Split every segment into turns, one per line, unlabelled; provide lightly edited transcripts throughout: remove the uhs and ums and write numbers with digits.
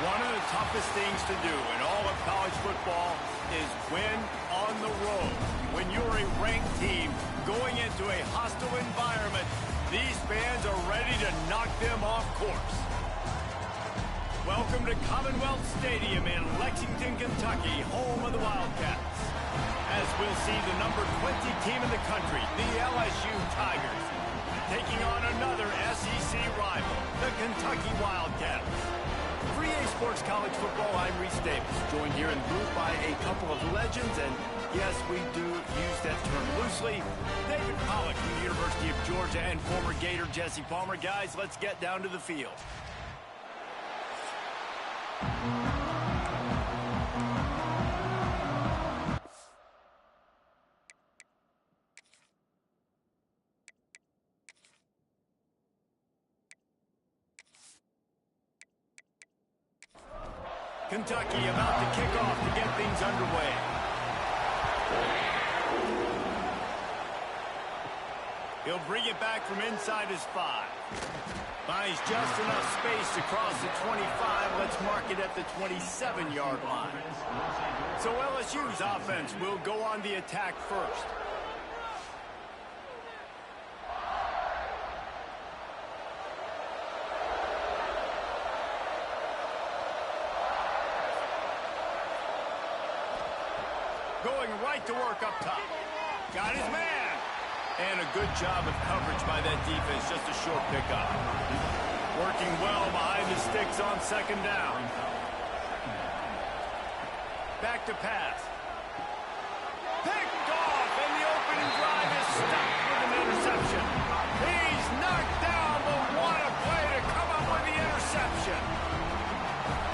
One of the toughest things to do in all of college football is win on the road. When you're a ranked team going into a hostile environment, these fans are ready to knock them off course. Welcome to Commonwealth Stadium in Lexington, Kentucky, home of the Wildcats. As we'll see the number 20 team in the country, the LSU Tigers, taking on another SEC rival, the Kentucky Wildcats. For EA Sports College Football, I'm Reese Davis, joined here in the booth by a couple of legends, and yes, we do use that term loosely. David Pollack from the University of Georgia and former Gator Jesse Palmer. Guys, let's get down to the field. Kentucky about to kick off to get things underway. He'll bring it back from inside his 5. Buys just enough space to cross the 25. Let's mark it at the 27-yard line. So LSU's offense will go on the attack first. Going right to work up top. Got his man. And a good job of coverage by that defense. Just a short pickup. Working well behind the sticks on second down. Back to pass. Picked off, and the opening drive is stopped with an interception. He's knocked down, but what a play to come up with the interception.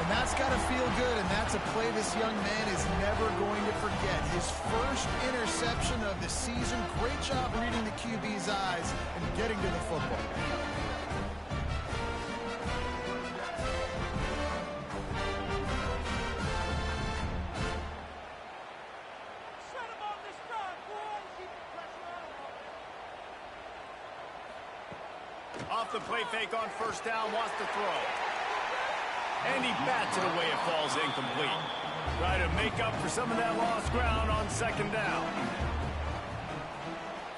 And that's got to feel good, and that's a play this young man is never going to forget. His first interception of the season. Great job reading the QB's eyes and getting to the football.
Off the play fake on first down, wants to throw. And he bats it away, it falls incomplete. Try to make up for some of that lost ground on second down.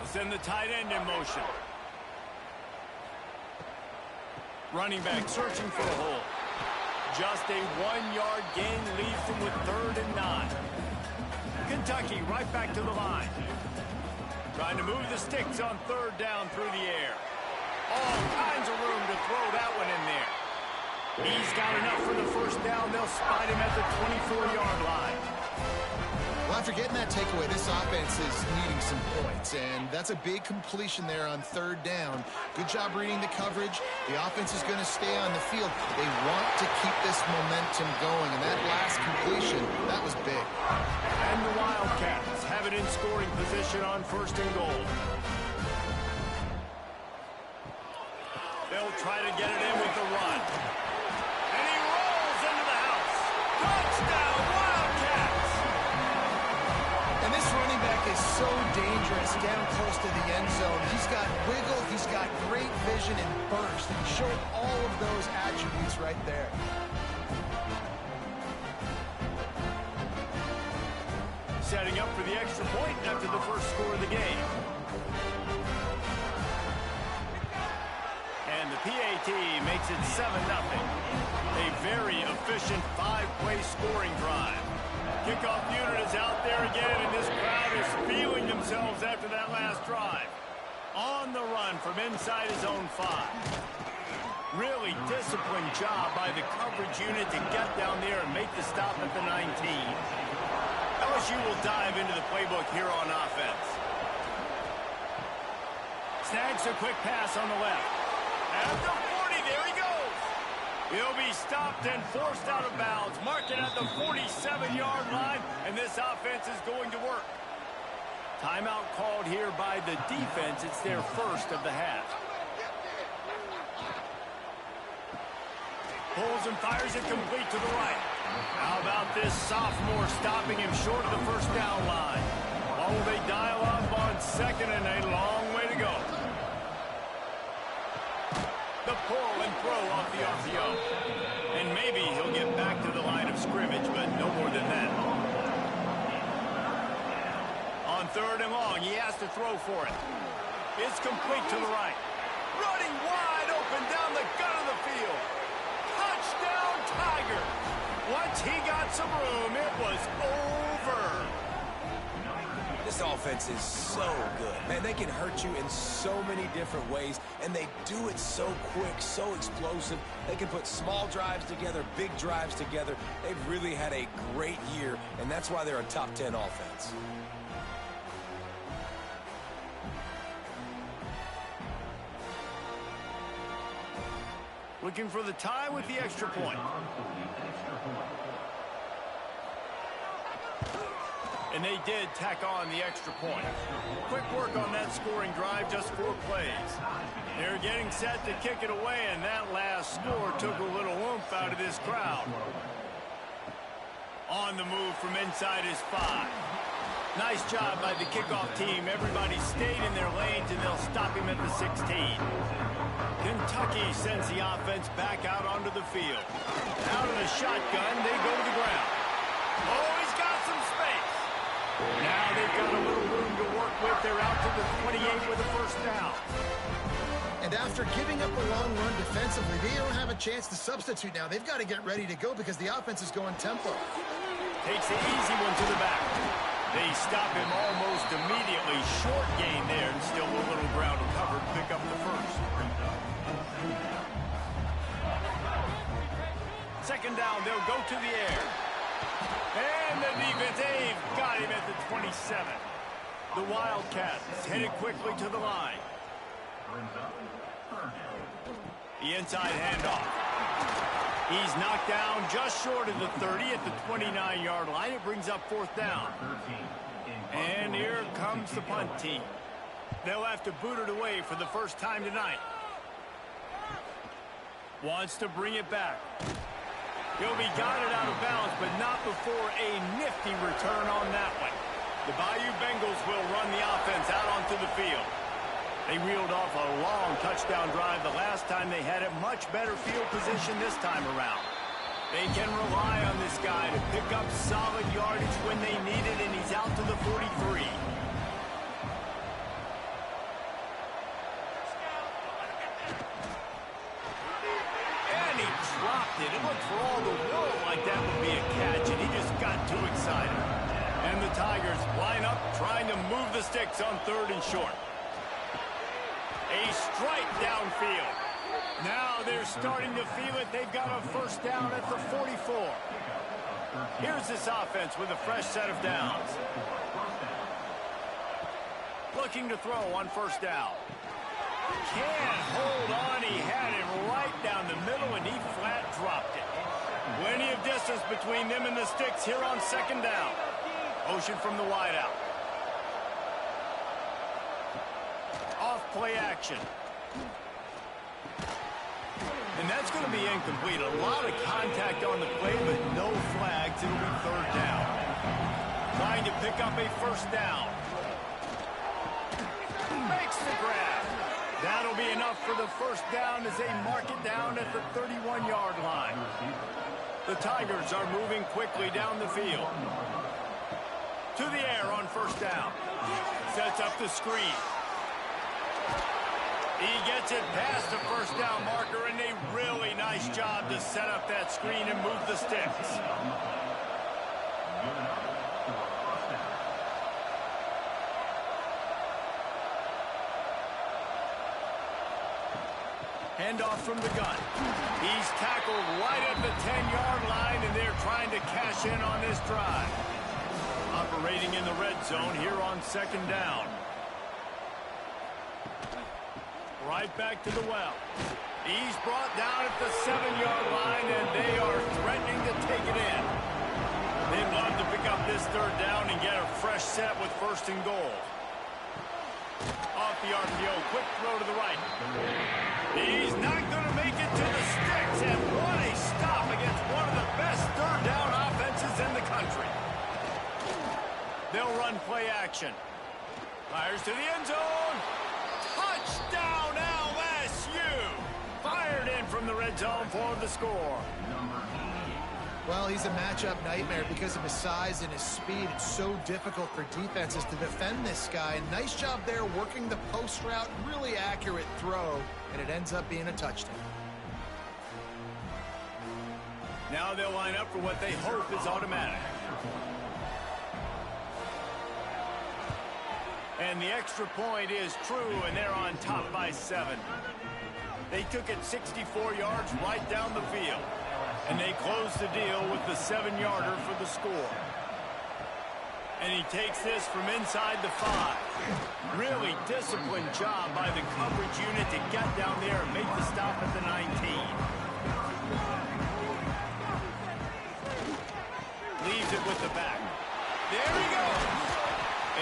We'll send the tight end in motion. Running back searching for a hole. Just a 1-yard gain leaves him with 3rd and 9. Kentucky right back to the line. Trying to move the sticks on 3rd down through the air. All kinds of room to throw that one in there. He's got enough for the first down. They'll spot him at the 24-yard line.
Well, after getting that takeaway, this offense is needing some points, and that's a big completion there on 3rd down. Good job reading the coverage. The offense is going to stay on the field. They want to keep this momentum going, and that last completion, that was big.
And the Wildcats have it in scoring position on 1st and goal. They'll try to get it in with the run. And he rolls into the house. Touchdown, Wildcats!
And this running back is so dangerous down close to the end zone. He's got wiggle, he's got great vision and burst. And he showed all of those attributes right there.
Setting up for the extra point after the first score of the game. And the PAT makes it 7-0. A very efficient 5-play scoring drive. Kickoff unit is out there again, and this crowd is feeling themselves after that last drive. On the run from inside his own 5. Really disciplined job by the coverage unit to get down there and make the stop at the 19. LSU will dive into the playbook here on offense. Snags a quick pass on the left. At the 40, there he goes. He'll be stopped and forced out of bounds. Mark it at the 47-yard line, and this offense is going to work. Timeout called here by the defense. It's their first of the half. Pulls and fires it complete to the right. How about this sophomore stopping him short of the first down line? Oh, they dial up on second, and a long way to go. The pull and throw off the RPO. And maybe he'll get back to the line of scrimmage, but no more than that. On 3rd and long, he has to throw for it. It's complete to the right. Running wide open down the gut of the field. Touchdown, Tiger. Once he got some room, it was over.
This offense is so good. Man, they can hurt you in so many different ways, and they do it so quick, so explosive. They can put small drives together, big drives together. They've really had a great year, and that's why they're a top 10 offense.
Looking for the tie with the extra point. And they did tack on the extra point. Quick work on that scoring drive, just 4 plays. They're getting set to kick it away, and that last score took a little oomph out of this crowd. On the move from inside his 5. Nice job by the kickoff team. Everybody stayed in their lanes, and they'll stop him at the 16. Kentucky sends the offense back out onto the field. Out of the shotgun, they go to the ground. Oh, he's got some space. Now they've got a little room to work with. They're out to the 28 with a first down.
And after giving up a long run defensively, they don't have a chance to substitute now. They've got to get ready to go because the offense is going tempo.
Takes the easy one to the back. They stop him almost immediately. Short gain there, and still a little ground to cover to pick up the first. Second down, they'll go to the air. And the defense, they've got him at the 27. The Wildcats headed quickly to the line. The inside handoff. He's knocked down just short of the 30 at the 29-yard line. It brings up 4th down. And here comes the punt team. They'll have to boot it away for the first time tonight. Wants to bring it back. He'll be guided out of bounds, but not before a nifty return on that one. The Bayou Bengals will run the offense out onto the field. They reeled off a long touchdown drive the last time they had it. Much better field position this time around. They can rely on this guy to pick up solid yardage when they need it, and he's out to the 43. And he dropped it. It looked for all the world like that would be a catch, and he just got too excited. And the Tigers line up trying to move the sticks on 3rd and short. A strike downfield. Now they're starting to feel it. They've got a first down at the 44. Here's this offense with a fresh set of downs. Looking to throw on first down. Can't hold on. He had it right down the middle, and he flat dropped it. Plenty of distance between them and the sticks here on 2nd down. Motion from the wideout. Off-play action. And that's going to be incomplete. A lot of contact on the play, but no flags. It'll be 3rd down. Trying to pick up a first down. Makes the grab. That'll be enough for the first down as they mark it down at the 31-yard line. The Tigers are moving quickly down the field. To the air on first down. Sets up the screen. He gets it past the first down marker, and a really nice job to set up that screen and move the sticks. Handoff from the gun. He's tackled right at the 10-yard line, and they're trying to cash in on this drive. Operating in the red zone here on 2nd down. Right back to the well. He's brought down at the 7-yard line, and they are threatening to take it in. They'd love to pick up this 3rd down and get a fresh set with 1st and goal. Off the RPO, quick throw to the right. He's not going to make it to the sticks, and what a stop against one of the best 3rd down offenses in the country. They'll run play action. Fires to the end zone. Touchdown LSU! Fired in from the red zone for the score.
Well, he's a matchup nightmare because of his size and his speed. It's so difficult for defenses to defend this guy. Nice job there working the post route, really accurate throw, and it ends up being a touchdown.
Now they'll line up for what they hope is automatic. And the extra point is true, and they're on top by 7. They took it 64 yards right down the field. And they close the deal with the 7-yarder for the score. And he takes this from inside the 5. Really disciplined job by the coverage unit to get down there and make the stop at the 19. Leaves it with the back. There he goes.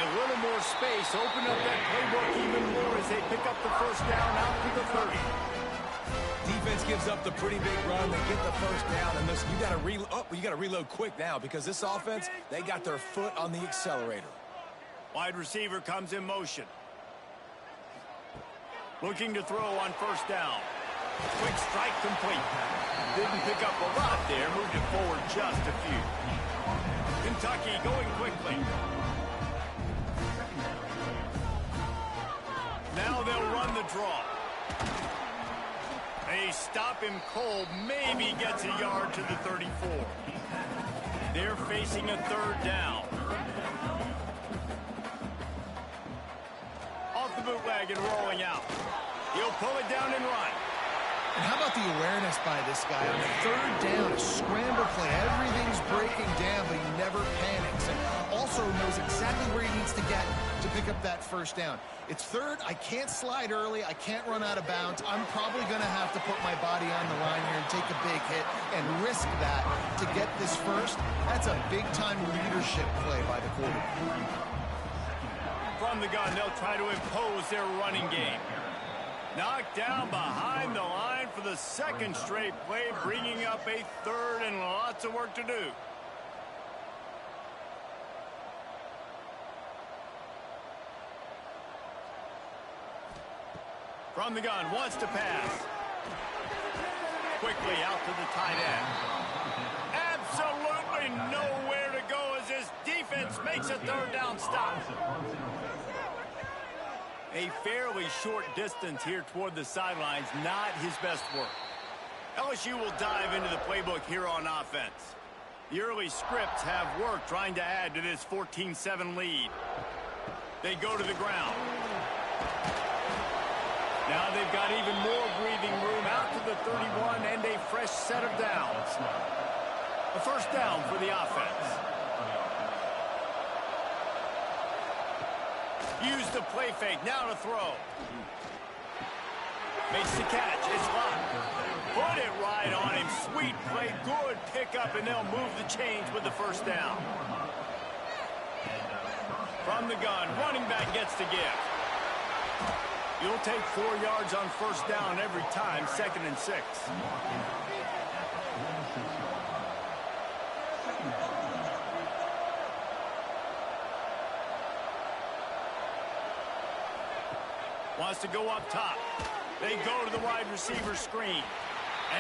A little more space. Open up that playbook even more as they pick up the first down out to the 30.
Defense gives up the pretty big run. They get the first down, and this, you got to reload quick now because this offense, they got their foot on the accelerator.
Wide receiver comes in motion. Looking to throw on first down. Quick strike complete. Didn't pick up a lot there. Moved it forward just a few. Kentucky going quickly. Now they'll run the draw. They stop him cold, maybe gets a yard to the 34. They're facing a third down. Off the bootleg and rolling out. He'll pull it down and run.
And how about the awareness by this guy? On the third down, a scramble play. Everything's breaking down, but he never panics. And also knows exactly where he needs to get to pick up that first down. It's third. I can't slide early. I can't run out of bounds. I'm probably going to have to put my body on the line here and take a big hit and risk that to get this first. That's a big-time leadership play by the quarterback.
From the gun, they'll try to impose their running game. Knocked down behind the line for the second straight play, bringing up a third and lots of work to do. From the gun, wants to pass. Quickly out to the tight end. Absolutely nowhere to go as this defense makes a third down stop. A fairly short distance here toward the sidelines, not his best work. LSU will dive into the playbook here on offense. The early scripts have worked trying to add to this 14-7 lead. They go to the ground. Now they've got even more breathing room out to the 31 and a fresh set of downs. A first down for the offense. Use the play fake, now to throw. Makes the catch, it's locked. Put it right on him, sweet play, good pickup, and they'll move the chains with the first down. From the gun, running back gets the gift. You'll take 4 yards on first down every time, 2nd and 6. Wants to go up top. They go to the wide receiver screen.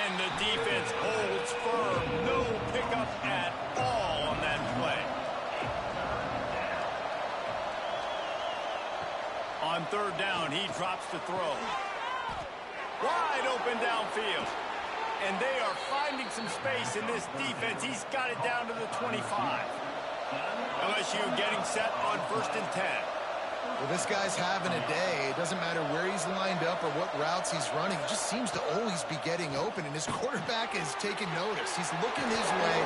And the defense holds firm. No pickup at all on that play. On third down, he drops to throw. Wide open downfield. And they are finding some space in this defense. He's got it down to the 25. LSU getting set on 1st and 10.
Well, this guy's having a day. It doesn't matter where he's lined up or what routes he's running. He just seems to always be getting open, and his quarterback is taking notice. He's looking his way.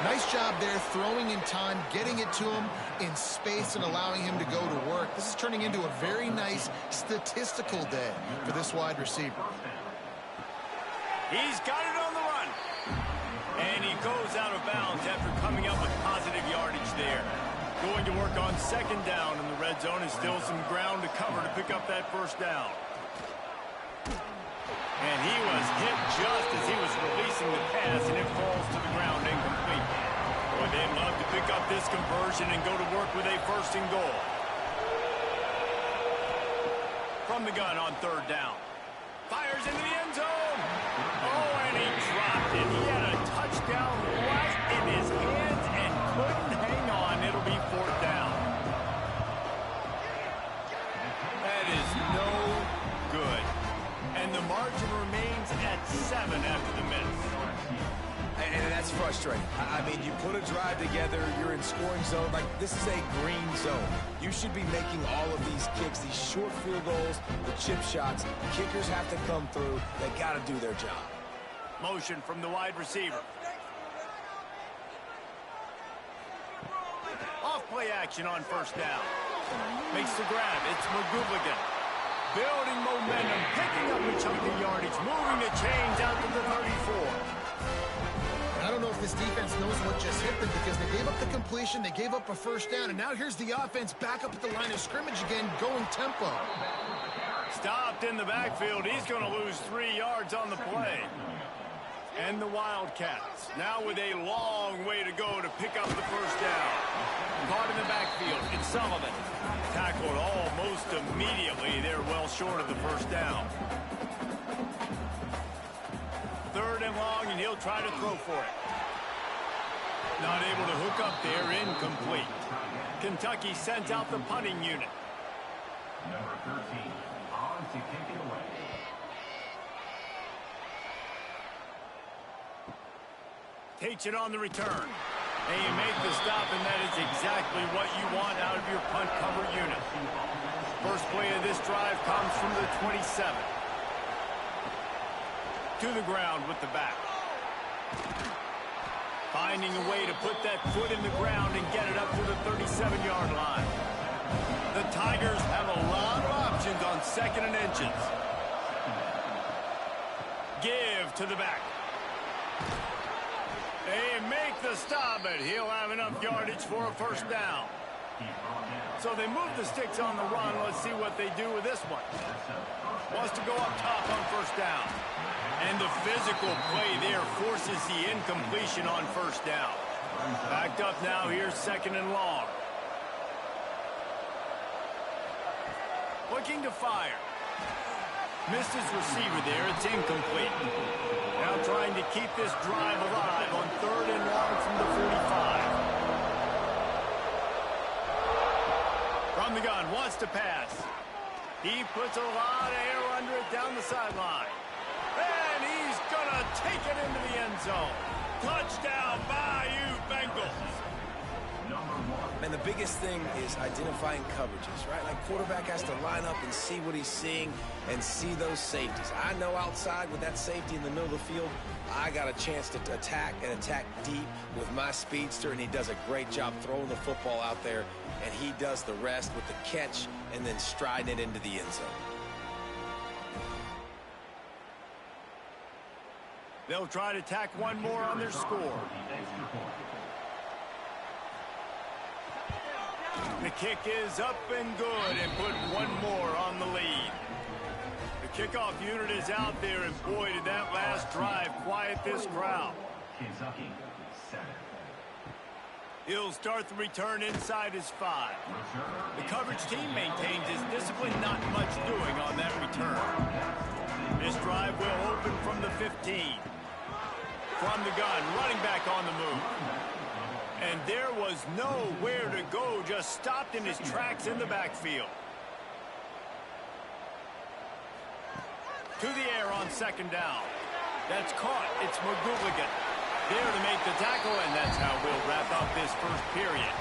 Nice job there, throwing in time, getting it to him in space and allowing him to go to work. This is turning into a very nice statistical day for this wide receiver.
He's got it on the run. And he goes out of bounds after coming up with positive yardage there. Going to work on 2nd down in the red zone, and still some ground to cover to pick up that first down. And he was hit just as he was releasing the pass, and it falls to the ground incomplete. Boy, they'd love to pick up this conversion and go to work with a 1st and goal. From the gun on 3rd down. Fires into the end zone. Oh, Solomon after the miss.
And that's frustrating. I mean, you put a drive together, you're in scoring zone. Like, this is a green zone. You should be making all of these kicks, these short field goals, the chip shots. Kickers have to come through. They got to do their job.
Motion from the wide receiver. Off play action on first down. Makes the grab. It's McGooligan. Building momentum, picking up a chunk of yardage, moving the chains out to the 34.
I don't know if this defense knows what just hit them because they gave up the completion, they gave up a first down, and now here's the offense back up at the line of scrimmage again, going tempo.
Stopped in the backfield. He's going to lose 3 yards on the play. And the Wildcats now with a long way to go to pick up the first down. Caught in the backfield. It's Solomon. Tackled almost immediately. They're well short of the first down. 3rd and long, and he'll try to throw for it. Not able to hook up there. Incomplete. Kentucky sends out the punting unit.
Number 13, on to kick it away.
Takes it on the return. And you make the stop, and that is exactly what you want out of your punt cover unit. First play of this drive comes from the 27. To the ground with the back. Finding a way to put that foot in the ground and get it up to the 37-yard line. The Tigers have a lot of options on 2nd and inches. Give to the back. They make the stop, but he'll have enough yardage for a first down. So they move the sticks on the run. Let's see what they do with this one. Wants to go up top on first down. And the physical play there forces the incompletion on first down. Backed up now, here's 2nd and long. Looking to fire. Missed his receiver there, it's incomplete. Now trying to keep this drive alive on 3rd and long from the 45. From the gun, wants to pass. He puts a lot of air under it down the sideline. And he's gonna take it into the end zone. Touchdown, Bayou Bengals.
And the biggest thing is identifying coverages, right? Like, quarterback has to line up and see what he's seeing and see those safeties. I know outside with that safety in the middle of the field, I got a chance to attack and attack deep with my speedster, and he does a great job throwing the football out there, and he does the rest with the catch and then striding it into the end zone.
They'll try to tack one more on their score. The kick is up and good, and put one more on the lead. The kickoff unit is out there, and boy, did that last drive quiet this crowd.
Kentucky, 7.
He'll start the return inside his 5. The coverage team maintains his discipline, not much doing on that return. This drive will open from the 15. From the gun, running back on the move. And there was nowhere to go, just stopped in his tracks in the backfield. To the air on 2nd down. That's caught. It's McGooligan. There to make the tackle, and that's how we'll wrap up this first period.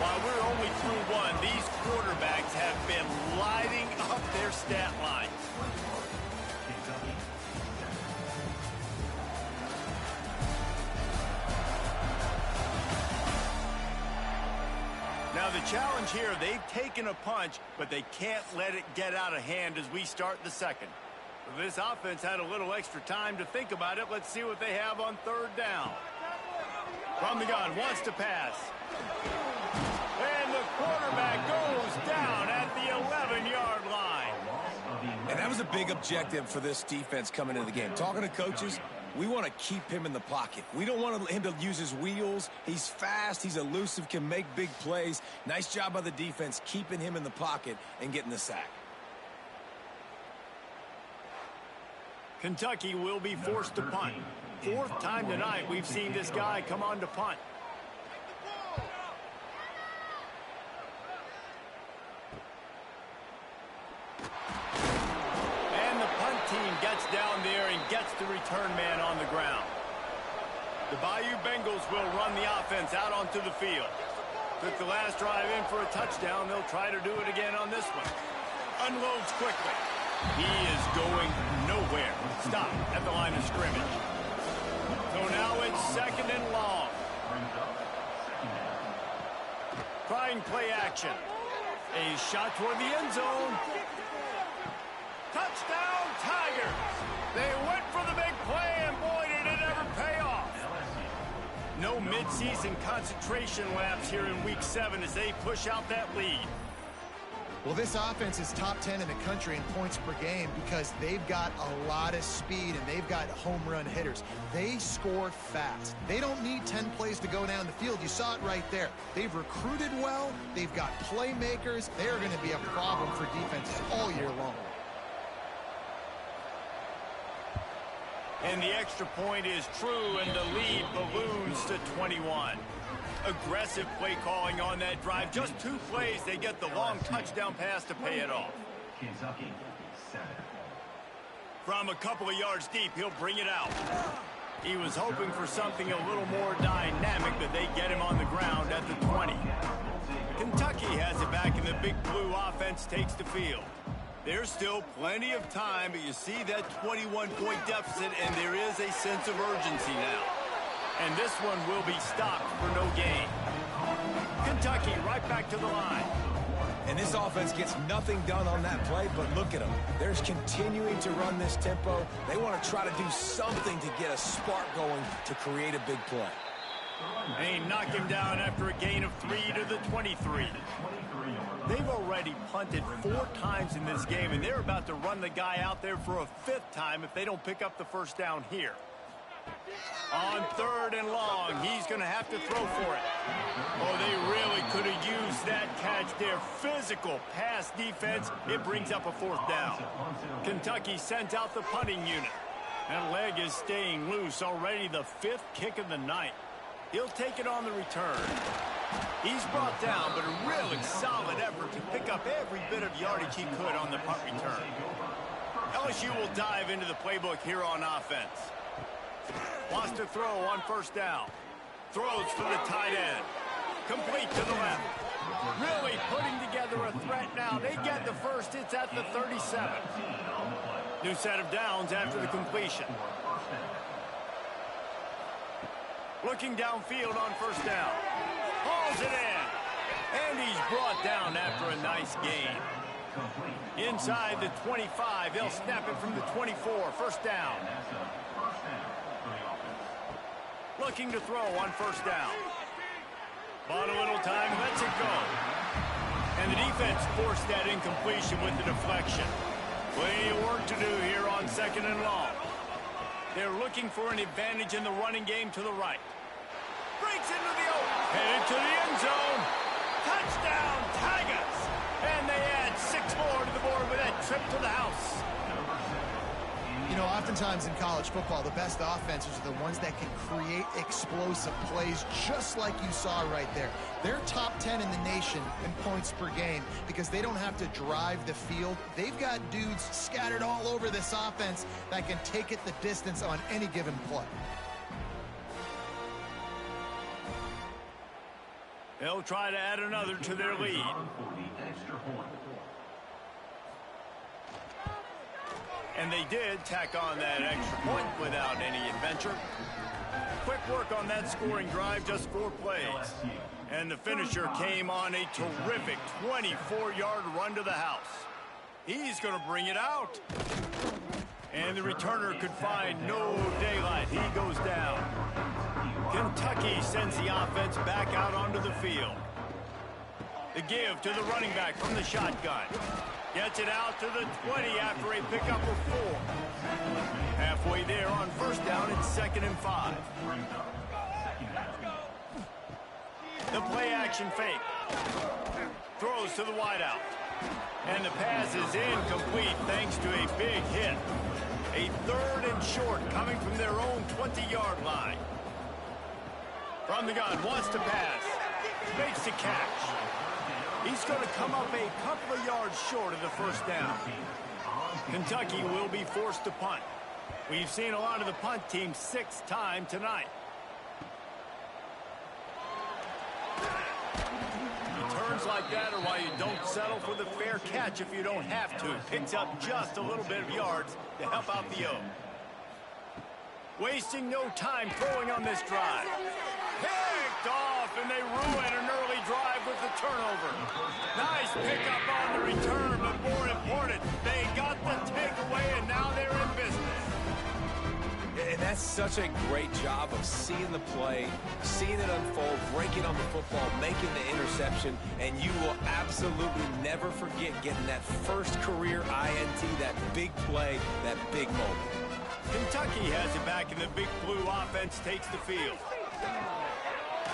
While we're only through one, these quarterbacks have been lighting up their stat lines. Now the challenge here, they've taken a punch, but they can't let it get out of hand as we start the second. This offense had a little extra time to think about it. Let's see what they have on 3rd down. From the gun, wants to pass. And the quarterback goes down at the 11-yard line.
And that was a big objective for this defense coming into the game. Talking to coaches, we want to keep him in the pocket. We don't want him to use his wheels. He's fast, he's elusive, can make big plays. Nice job by the defense keeping him in the pocket and getting the sack.
Kentucky will be forced to punt. 4th time tonight we've seen this guy come on to punt. And the punt team gets down there and gets the return. return man on the ground. The Bayou Bengals will run the offense out onto the field. Took the last drive in for a touchdown. They'll try to do it again on this one. Unloads quickly. He is going nowhere. Stop at the line of scrimmage. So now it's 2nd and long. Trying play action. A shot toward the end zone. Touchdown, Tigers. They went for the big play, and boy, did it ever pay off. No midseason concentration laps here in Week 7 as they push out that lead.
Well, this offense is top 10 in the country in points per game because they've got a lot of speed and they've got home run hitters. They score fast. They don't need 10 plays to go down the field. You saw it right there. They've recruited well. They've got playmakers. They're going to be a problem for defenses all year long.
And the extra point is true, and the lead balloons to 21. Aggressive play calling on that drive. Just 2 plays, they get the long touchdown pass to pay it off.
Kentucky 7.
From a couple of yards deep, he'll bring it out. He was hoping for something a little more dynamic, but they get him on the ground at the 20. Kentucky has it back, and the Big Blue offense takes the field. There's still plenty of time, but you see that 21-point deficit, and there is a sense of urgency now. And this one will be stopped for no gain. Kentucky right back to the line.
And this offense gets nothing done on that play, but look at them. They're continuing to run this tempo. They want to try to do something to get a spark going to create a big play.
They knock him down after a gain of 3 to the 23. They've already punted 4 times in this game, and they're about to run the guy out there for a 5th time if they don't pick up the first down here. On 3rd and long, he's going to have to throw for it. Oh, they really could have used that catch there. Physical pass defense. It brings up a 4th down. Kentucky sends out the punting unit. That leg is staying loose. Already the 5th kick of the night. He'll take it on the return. He's brought down, but a really solid effort to pick up every bit of yardage he could on the punt return. LSU will dive into the playbook here on offense. Wants to throw on 1st down. Throws for the tight end. Complete to the left. Really putting together a threat now. They get the first. It's at the 37. New set of downs after the completion. Looking downfield on 1st down. Hauls it in. And he's brought down after a nice gain. Inside the 25. They'll snap it from the 24. 1st down. Looking to throw on 1st down. Bought a little time. Lets it go. And the defense forced that incompletion with the deflection. Plenty of work to do here on 2nd and long. They're looking for an advantage in the running game to the right. Breaks into the open. Headed to the end zone. Touchdown, Tigers. And they add 6 more to the board with that trip to the house.
You know, oftentimes in college football, the best offenses are the ones that can create explosive plays just like you saw right there. They're top 10 in the nation in points per game because they don't have to drive the field. They've got dudes scattered all over this offense that can take it the distance on any given play.
They'll try to add another to their lead. And they did tack on that extra point without any adventure. Quick work on that scoring drive, just 4 plays. And the finisher came on a terrific 24-yard run to the house. He's going to bring it out. And the returner could find no daylight. He goes down. Kentucky sends the offense back out onto the field. The give to the running back from the shotgun. Gets it out to the 20 after a pickup of 4. Halfway there on 1st down, it's 2nd and 5. The play action fake. Throws to the wideout. And the pass is incomplete thanks to a big hit. A 3rd and short coming from their own 20-yard line. From the gun, wants to pass. Makes the catch. He's going to come up a couple of yards short of the 1st down. Kentucky will be forced to punt. We've seen a lot of the punt team 6th time tonight. Turns like that are why you don't settle for the fair catch if you don't have to. Picks up just a little bit of yards to help out the O. Wasting no time throwing on this drive. Picked off, and they ruin an early drive with the turnover. Nice pickup on the return, but more important, they got the takeaway, and now they're in business.
And that's such a great job of seeing the play, seeing it unfold, breaking on the football, making the interception, and you will absolutely never forget getting that first career INT, that big play, that big moment.
Kentucky has it back, and the Big Blue offense takes the field.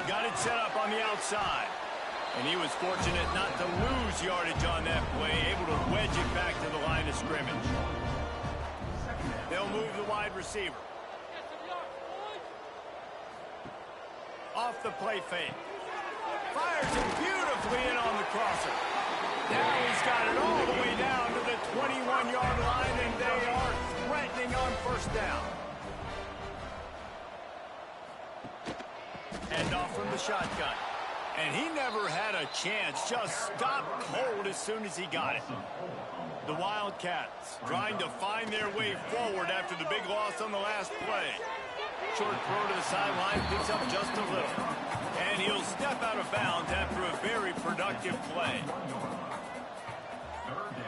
Got it set up on the outside. And he was fortunate not to lose yardage on that play, able to wedge it back to the line of scrimmage. They'll move the wide receiver. Off the play fake. Fires it beautifully in on the crosser. Now he's got it all the way down to the 21-yard line, and they are threatening on first down. Hand off from the shotgun. And he never had a chance. Just stopped cold as soon as he got it. The Wildcats trying to find their way forward after the big loss on the last play. Short throw to the sideline, picks up just a little. And he'll step out of bounds after a very productive play.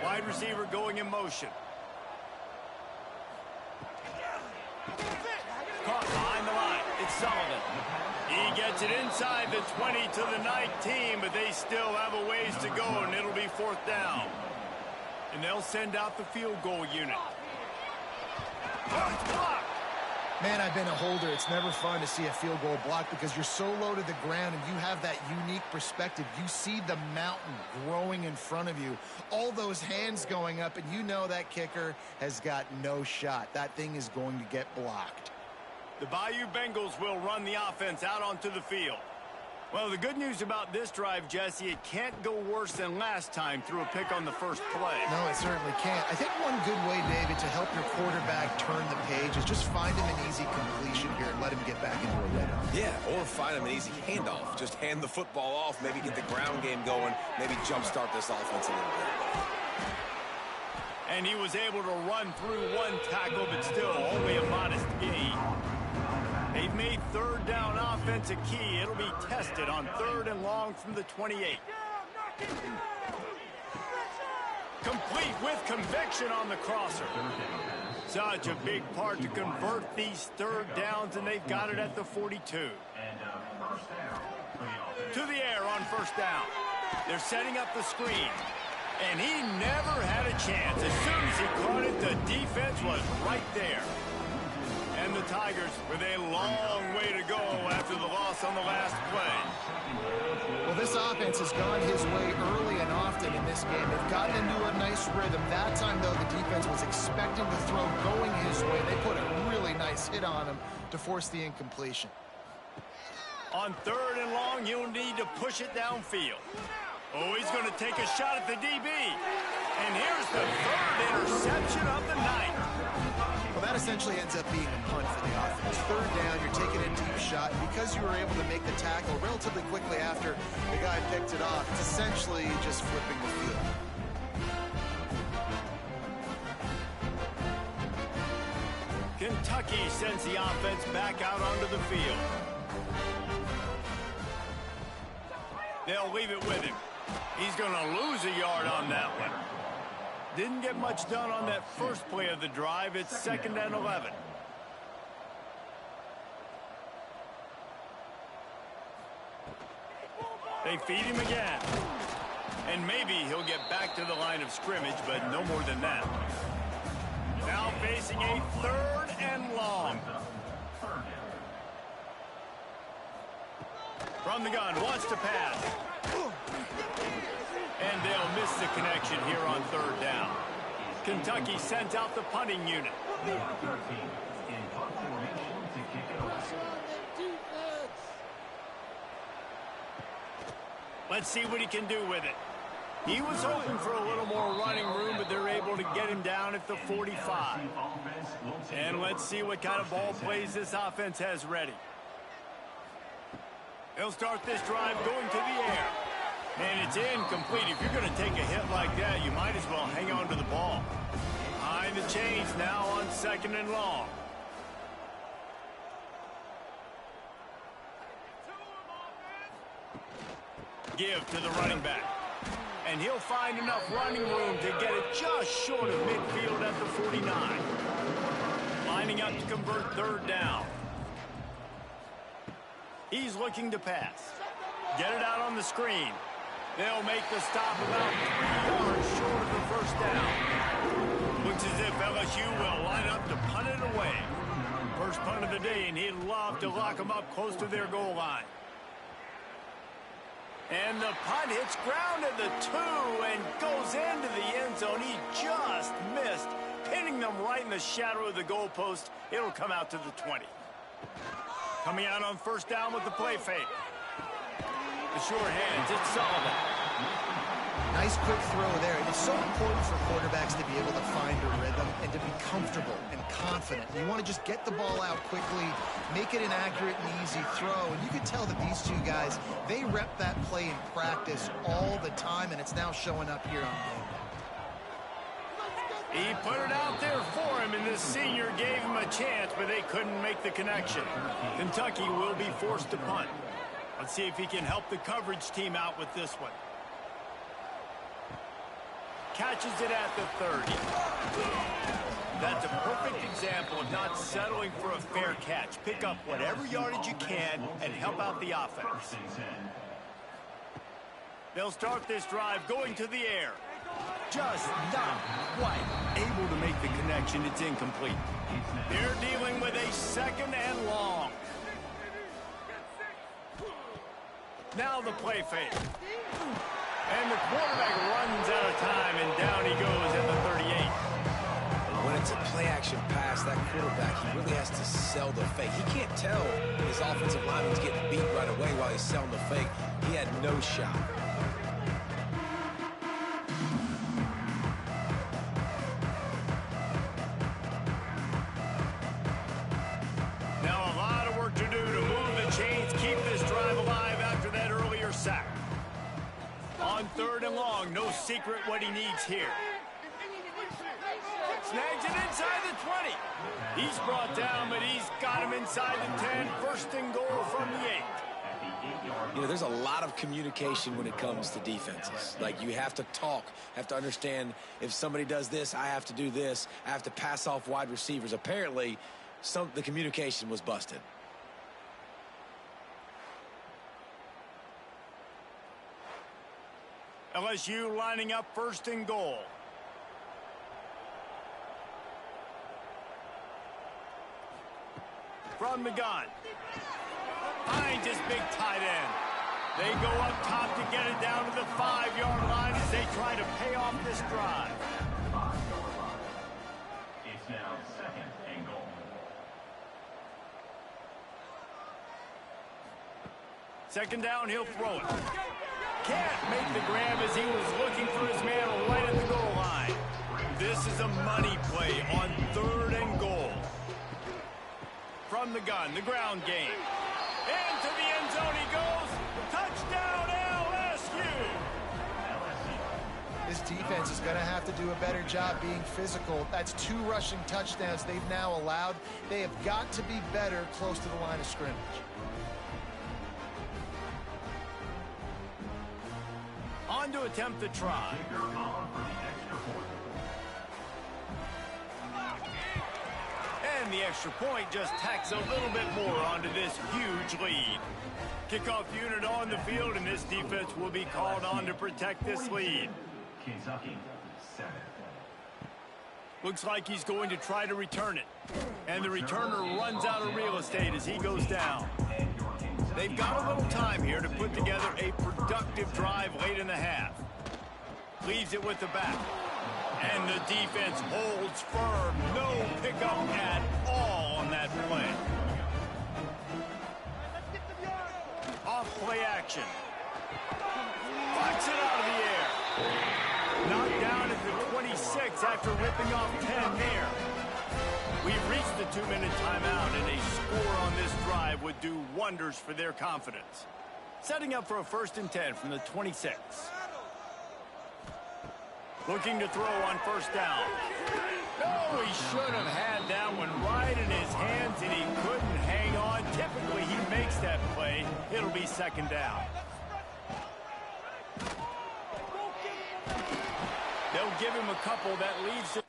Wide receiver going in motion. Caught behind the line. It's Sullivan. He gets it inside the 20 to the 19, but they still have a ways to go, and it'll be 4th down. And they'll send out the field goal unit. Blocked.
Man, I've been a holder. It's never fun to see a field goal block because you're so low to the ground and you have that unique perspective. You see the mountain growing in front of you, all those hands going up, and you know that kicker has got no shot. That thing is going to get blocked.
The Bayou Bengals will run the offense out onto the field. Well, the good news about this drive, Jesse, it can't go worse than last time through a pick on the first play.
No, it certainly can't. I think one good way, David, to help your quarterback turn the page is just find him an easy completion here and let him get back into a rhythm.
Yeah, or find him an easy handoff. Just hand the football off, maybe get the ground game going, maybe jumpstart this offense a little bit.
And he was able to run through one tackle, but still only a modest gain. They've made 3rd down offense a key. It'll be tested on 3rd and long from the 28. Complete with conviction on the crosser. Such a big part to convert these 3rd downs, and they've got it at the 42. To the air on 1st down. They're setting up the screen. And he never had a chance. As soon as he caught it, the defense was right there. And the Tigers with a long way to go after the loss on the last play.
Well, this offense has gone his way early and often in this game. They've gotten into a nice rhythm. That time, though, the defense was expecting the throw going his way. They put a really nice hit on him to force the incompletion.
On 3rd and long, you'll need to push it downfield. Oh, he's going to take a shot at the DB. And here's the 3rd interception of the night.
Well, that essentially ends up being a punt for the offense. 3rd down, you're taking a deep shot. And because you were able to make the tackle relatively quickly after the guy picked it off, it's essentially just flipping the field.
Kentucky sends the offense back out onto the field. They'll leave it with him. He's going to lose a yard on that one. Didn't get much done on that first play of the drive. It's 2nd and 11. They feed him again. And maybe he'll get back to the line of scrimmage, but no more than that. Now facing a 3rd and long. From the gun, wants to pass. And they'll miss the connection here on 3rd down. Kentucky sends out the punting unit. Let's see what he can do with it. He was hoping for a little more running room, but they're able to get him down at the 45. And let's see what kind of ball plays this offense has ready. They'll start this drive going to the air. And it's incomplete. If you're going to take a hit like that, you might as well hang on to the ball. Behind the chains now on 2nd and long. Give to the running back. And he'll find enough running room to get it just short of midfield at the 49. Lining up to convert 3rd down. He's looking to pass. Get it out on the screen. They'll make the stop about 3 yards short of the 1st down. Looks as if LSU will line up to punt it away. First punt of the day, and he'd love to lock them up close to their goal line. And the punt hits ground at the 2 and goes into the end zone. He just missed, pinning them right in the shadow of the goalpost. It'll come out to the 20. Coming out on 1st down with the play fake. The short hands, it's Sullivan.
Nice quick throw there. And it's so important for quarterbacks to be able to find a rhythm and to be comfortable and confident. You want to just get the ball out quickly, make it an accurate and easy throw. And you can tell that these two guys, they rep that play in practice all the time, and it's now showing up here on game.
He put it out there for him, and this senior gave him a chance, but they couldn't make the connection. Kentucky will be forced to punt. Let's see if he can help the coverage team out with this one. Catches it at the 30. That's a perfect example of not settling for a fair catch. Pick up whatever yardage you can and help out the offense. They'll start this drive going to the air. Just not quite able to make the connection. It's incomplete. They're dealing with a 2nd and long. Now the play fake. And the quarterback runs out of time, and down he goes at the 38.
When it's a play-action pass, that quarterback, he really has to sell the fake. He can't tell his offensive lineman's getting beat right away while he's selling the fake. He had no shot.
Now a lot of work to do to move the chains, keep this drive alive after that earlier sack. On 3rd and long, no secret what he needs here. Snags it inside the 20. He's brought down, but he's got him inside the 10. 1st and goal from the 8.
You know, there's a lot of communication when it comes to defenses. Like, you have to talk, have to understand if somebody does this, I have to do this. I have to pass off wide receivers. Apparently, the communication was busted.
LSU lining up 1st and goal. From the gun. Finds his big tight end. They go up top to get it down to the 5-yard line as they try to pay off this drive.
It's now 2nd and goal.
2nd down, he'll throw it. Can't make the grab as he was looking for his man right at the goal line. This is a money play on 3rd and goal. From the gun, the ground game. Into the end zone he goes. Touchdown LSU!
This defense is going to have to do a better job being physical. That's 2 rushing touchdowns they've now allowed. They have got to be better close to the line of scrimmage.
On to attempt the try. And the extra point just tacks a little bit more onto this huge lead. Kickoff unit on the field, and this defense will be called on to protect this lead.
Kentucky 7.
Looks like he's going to try to return it. And the returner runs out of real estate as he goes down. They've got a little time here to put together a productive drive late in the half. Leaves it with the back. And the defense holds firm. No pickup at all on that play. Off play action. Flies it out of the air. Knocked down at the 26 26 after ripping off 10 there. We've reached the 2-minute timeout, and a score on this drive would do wonders for their confidence. Setting up for a 1st and 10 from the 26. Looking to throw on 1st down. Oh, he should have had that one right in his hands, and he couldn't hang on. Typically, he makes that play. It'll be 2nd down. They'll give him a couple that leaves him.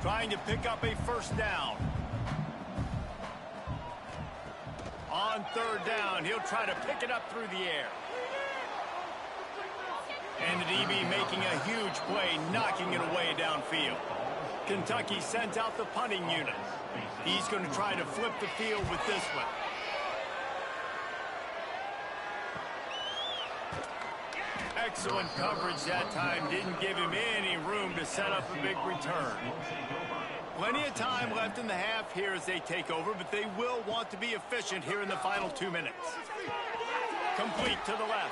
Trying to pick up a 1st down. On 3rd down, he'll try to pick it up through the air. And the DB making a huge play, knocking it away downfield. Kentucky sends out the punting unit. He's going to try to flip the field with this one. Excellent coverage that time. Didn't give him any room to set up a big return. Plenty of time left in the half here as they take over, but they will want to be efficient here in the final 2 minutes. Complete to the left.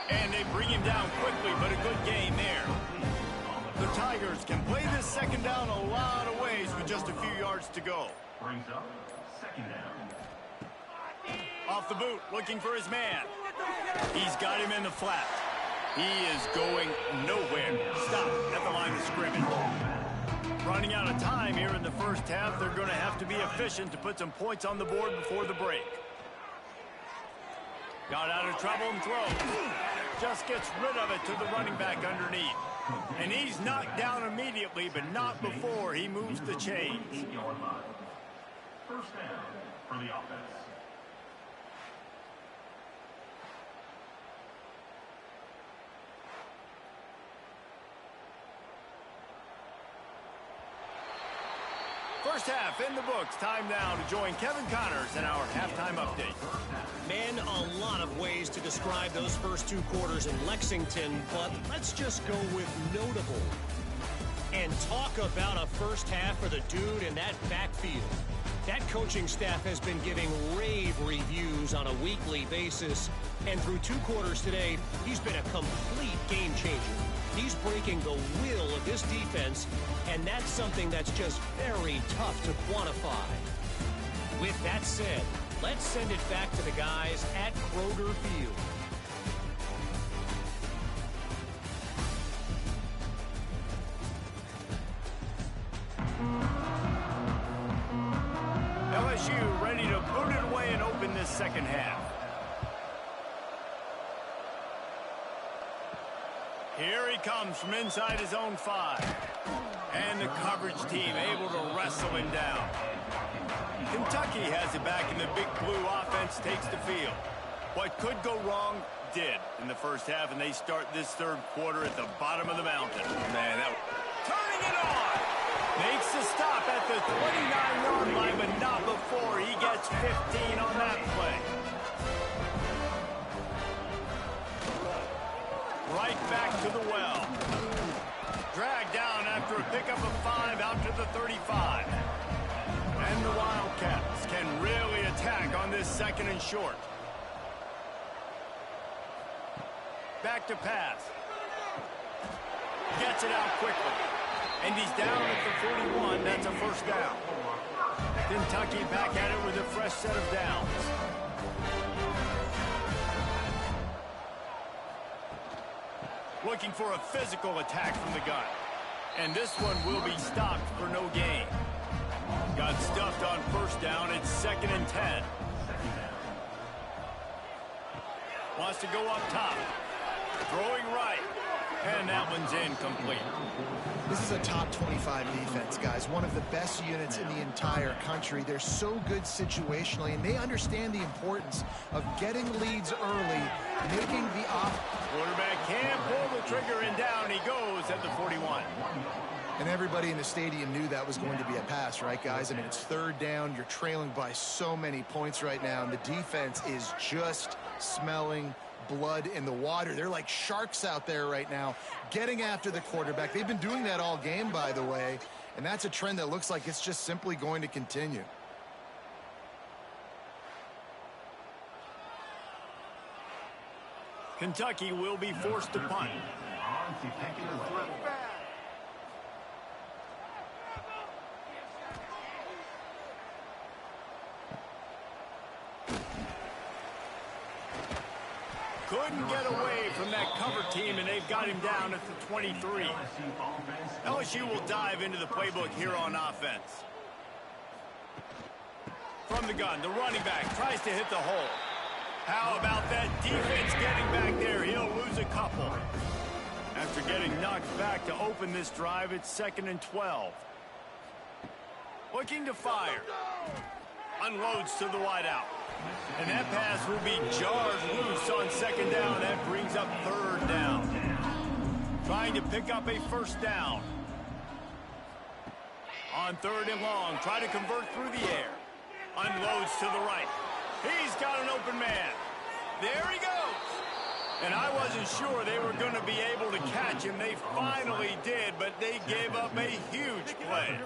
And they bring him down quickly, but a good gain there. The Tigers can play this 2nd down a lot of ways with just a few yards to go.
Brings up 2nd down.
Off the boot, looking for his man. He's got him in the flat. He is going nowhere. Stop at the line of scrimmage. Running out of time here in the 1st half. They're going to have to be efficient to put some points on the board before the break. Got out of trouble and throws. Just gets rid of it to the running back underneath. And he's knocked down immediately, but not before he moves the chains.
8-yard line. 1st down for the offense.
First half in the books. Time now to join Kevin Connors in our halftime update.
Man, a lot of ways to describe those first 2 quarters in Lexington, but let's just go with notable. And talk about a 1st half for the dude in that backfield. That coaching staff has been giving rave reviews on a weekly basis, and through 2 quarters today, he's been a complete game changer. He's breaking the will of this defense, and that's something that's just very tough to quantify. With that said, let's send it back to the guys at Kroger Field.
LSU ready to put it away and open this 2nd half. Here he comes from inside his own 5. And the coverage team able to wrestle him down. Kentucky has it back, and the big blue offense takes the field. What could go wrong did in the 1st half, and they start this 3rd quarter at the bottom of the mountain. Man, that turning it on. Makes the stop at the 29-yard line, but not before he gets 15 on that play. Right back to the well. Dragged down after a pickup of 5 out to the 35. And the Wildcats can really attack on this 2nd and short. Back to pass. Gets it out quickly. And he's down at the 41. That's a 1st down. Kentucky back at it with a fresh set of downs. Looking for a physical attack from the gun. And this one will be stopped for no gain. Got stuffed on 1st down. It's 2nd and 10. Wants to go up top. Throwing right. And that one's incomplete.
This is a top 25 defense, guys. One of the best units in the entire country. They're so good situationally, and they understand the importance of getting leads early, making the
quarterback can't pull the trigger, and down he goes at the 41.
And everybody in the stadium knew that was going to be a pass, right, guys? I mean, it's 3rd down. You're trailing by so many points right now, and the defense is just smelling blood in the water. They're like sharks out there right now, getting after the quarterback. They've been doing that all game, by the way. And that's a trend that looks like it's just simply going to continue.
Kentucky will be forced to punt.
On to kick it away.
Couldn't get away from that cover team, and they've got him down at the 23. LSU will dive into the playbook here on offense. From the gun, the running back tries to hit the hole. How about that defense getting back there? He'll lose a couple. After getting knocked back to open this drive, it's 2nd and 12. Looking to fire. Unloads to the wideout. And that pass will be jarred loose on 2nd down. That brings up 3rd down. Trying to pick up a 1st down. On 3rd and long, try to convert through the air. Unloads to the right. He's got an open man. There he goes. And I wasn't sure they were going to be able to catch him. They finally did, but they gave up a huge play.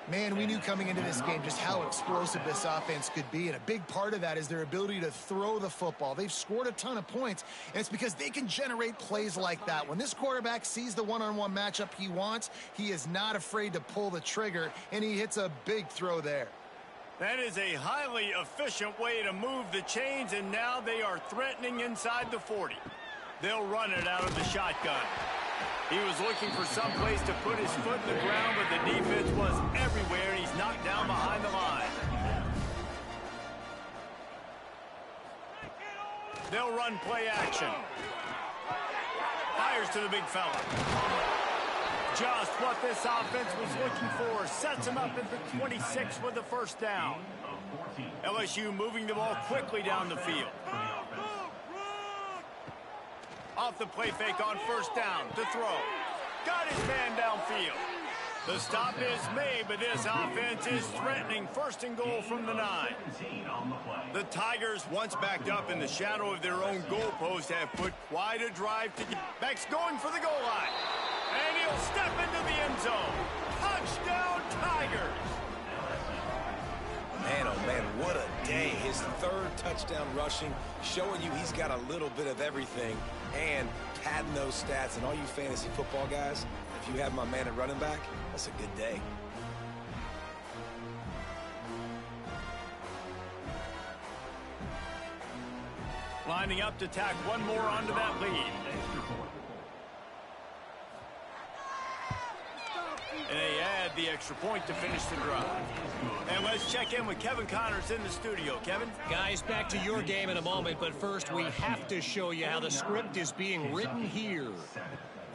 Man, we knew coming into this game just how explosive this offense could be, and a big part of that is their ability to throw the football. They've scored a ton of points, and it's because they can generate plays like that. When this quarterback sees the one-on-one matchup he wants, he is not afraid to pull the trigger, and he hits a big throw there.
That is a highly efficient way to move the chains, and now they are threatening inside the 40. They'll run it out of the shotgun. He was looking for some place to put his foot in the ground, but the defense was everywhere, and he's knocked down behind the line. They'll run play action. Fires to the big fella. Just what this offense was looking for. Sets him up at the 26 with the 1st down. LSU moving the ball quickly down the field. Off the play fake on 1st down to throw. Got his man downfield. The stop is made, but this offense is threatening. 1st and goal from the 9. The Tigers, once backed up in the shadow of their own goalpost, have put quite a drive to get. Beck's going for the goal line. And he'll step into the end zone. Touchdown, Tigers.
Man, oh man, what a day. His 3rd touchdown rushing, showing you he's got a little bit of everything and padding those stats. And all you fantasy football guys, if you have my man at running back, that's a good day.
Lining up to tack one more onto that lead. And they add the extra point to finish the drive. And let's check in with Kevin Connors in the studio. Kevin?
Guys, back to your game in a moment, but first we have to show you how the script is being written here.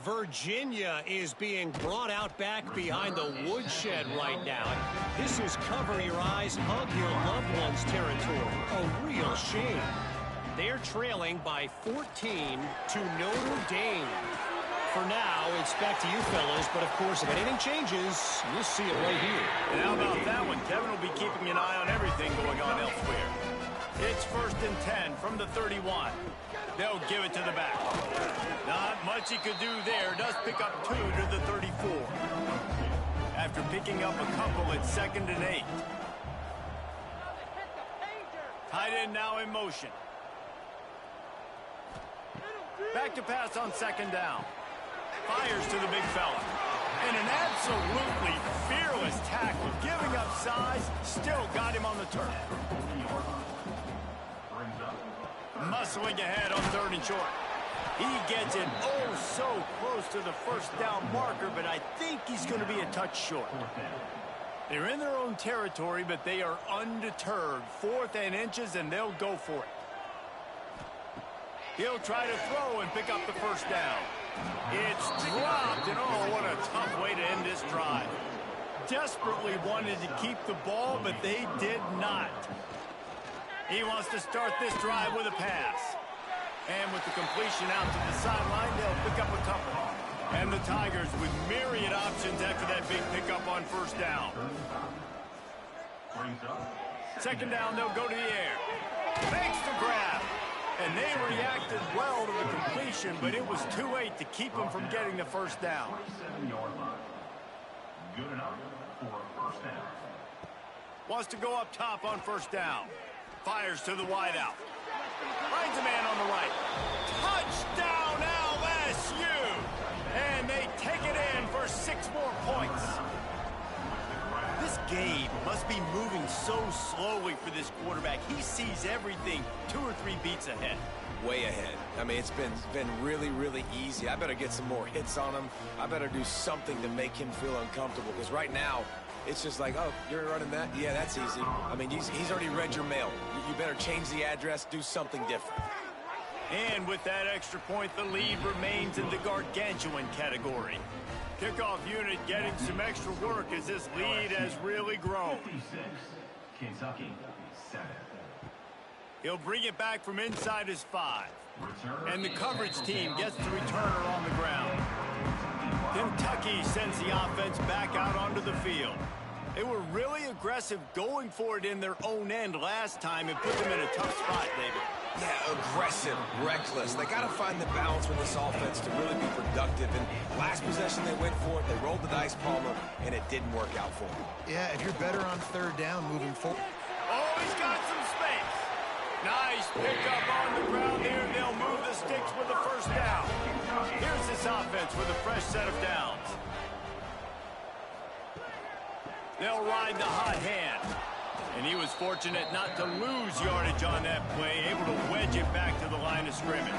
Virginia is being brought out back behind the woodshed right now. This is cover your eyes, hug your loved ones territory. A real shame. They're trailing by 14 to Notre Dame. For now, it's back to you fellas, but of course, if anything changes, you'll see it right here.
And how about that one? Kevin will be keeping an eye on everything going on elsewhere. It's 1st and 10 from the 31. They'll give it to the back. Not much he could do there. Does pick up 2 to the 34. After picking up a couple at 2nd and 8. Tight end now in motion. Back to pass on 2nd down. Fires to the big fella. And an absolutely fearless tackle. Giving up size, still got him on the turf. Muscling ahead on 3rd and short. He gets it oh so close to the 1st down marker, but I think he's going to be a touch short. They're in their own territory, but they are undeterred. 4th and inches, and they'll go for it. He'll try to throw and pick up the 1st down. It's dropped, and oh, what a tough way to end this drive. Desperately wanted to keep the ball, but they did not. He wants to start this drive with a pass. And with the completion out to the sideline, they'll pick up a couple. And the Tigers with myriad options after that big pickup on 1st down. 2nd down, they'll go to the air. Makes the grab. And they reacted well to the completion, but it was too late to keep them from getting the 1st down.
Good enough for a first down.
Wants to go up top on first down. Fires to the wideout. Finds a man on the right. Touchdown LSU! And they take it in for 6 more points. This game must be moving so slowly for this quarterback. He sees everything 2 or 3 beats ahead.
Way ahead. I mean, it's been really, really easy. I better get some more hits on him. I better do something to make him feel uncomfortable, because right now, it's just like, oh, you're running that? Yeah, that's easy. I mean, he's already read your mail. You better change the address, do something different.
And with that extra point, the lead remains in the gargantuan category. Kickoff unit getting some extra work as this lead has really grown.
56, Kentucky 7.
He'll bring it back from inside his 5. And the coverage team gets the returner on the ground. Kentucky sends the offense back out onto the field. They were really aggressive going for it in their own end last time and put them in a tough spot, David.
Yeah, aggressive, reckless. They got to find the balance with this offense to really be productive. And last possession they went for it, they rolled the dice, Palmer, and it didn't work out for them.
Yeah, if you're better on third down moving forward.
Oh, he's got some space. Nice pickup on the ground here. They'll move the sticks with the first down. Here's this offense with a fresh set of downs. They'll ride the hot hand. And he was fortunate not to lose yardage on that play, able to wedge it back to the line of scrimmage.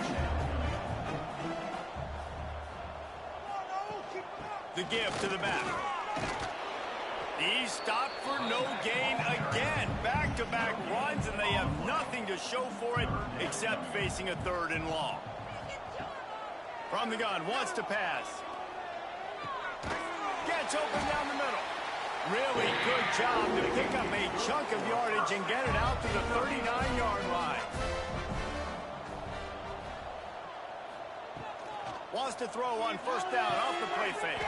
The give to the back. He's stopped for no gain again. Back-to-back runs, and they have nothing to show for it except facing a 3rd and long. From the gun, wants to pass. Gets open down the middle. Really good job to pick up a chunk of yardage and get it out to the 39-yard line. Wants to throw on first down off the play fake.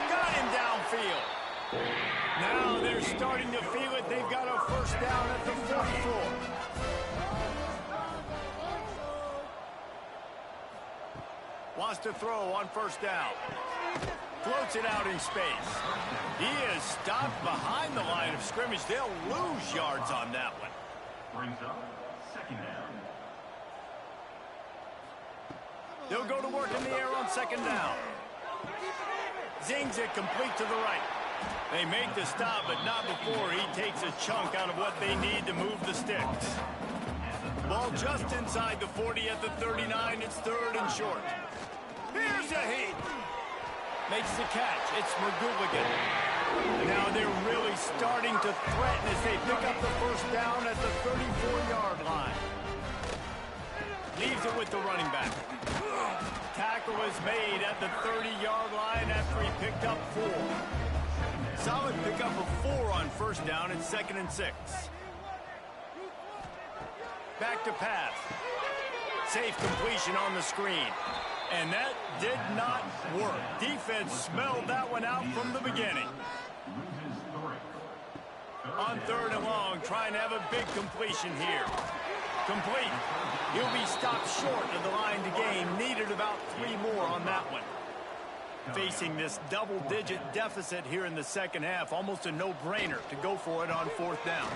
Got him downfield. Now they're starting to feel it. They've got a first down at the 44. Wants to throw on first down. Floats it out in space. He is stopped behind the line of scrimmage. They'll lose yards on that one.
Brings up second down.
They'll go to work in the air on second down. Zings it complete to the right. They make the stop, but not before he takes a chunk out of what they need to move the sticks. Ball just inside the 40 at the 39. It's 3rd and short. Here's a heat. Makes the catch. It's McGooligan. Now they're really starting to threaten as they pick up the first down at the 34-yard line. Leaves it with the running back. Tackle is made at the 30-yard line after he picked up 4. Solid pickup of 4 on first down. It's 2nd and 6. Back to pass. Safe completion on the screen. And that did not work. Defense smelled that one out from the beginning. On 3rd and long, trying to have a big completion here. Complete. He'll be stopped short of the line to gain. Needed about 3 more on that one. Facing this double-digit deficit here in the second half, almost a no-brainer to go for it on 4th down.